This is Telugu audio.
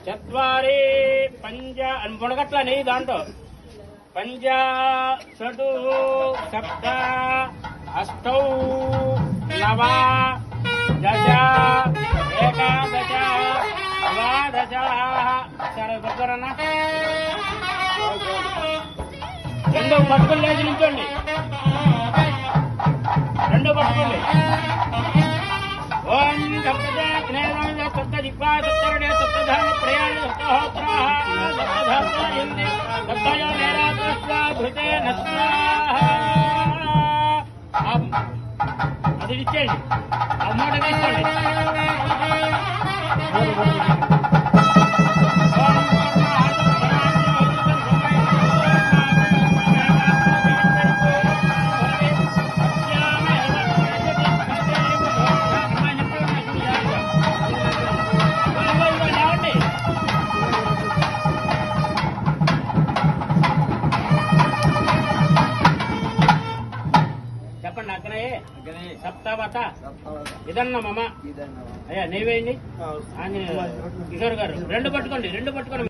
చత్వారి పంచ మునగట్ల నెయ్యి దాంట్లో పంచ షటు సప్త అష్టౌ నవ దశ ఏకాదశ ద్వాదశ. సరే దగ్గరన్నా రెండో పట్టుకుని లేచి నిల్చోండి. రెండో పట్టుకోండి. ఓం సప్త దిక్వా సప్తరణే సప్తధర్మ ప్రయాణ సప్తహోత్రా సప్తధర్మయంది సప్తయో నేరాధృతే అది ఇచ్చేయండి. ఆ మూట తీసుకోండి. చెప్పండి. అక్కడే సప్తవత ఇదన్న మమ అయ్యా నెయ్యి వేయండి. కిషోర్ గారు రెండు పట్టుకోండి.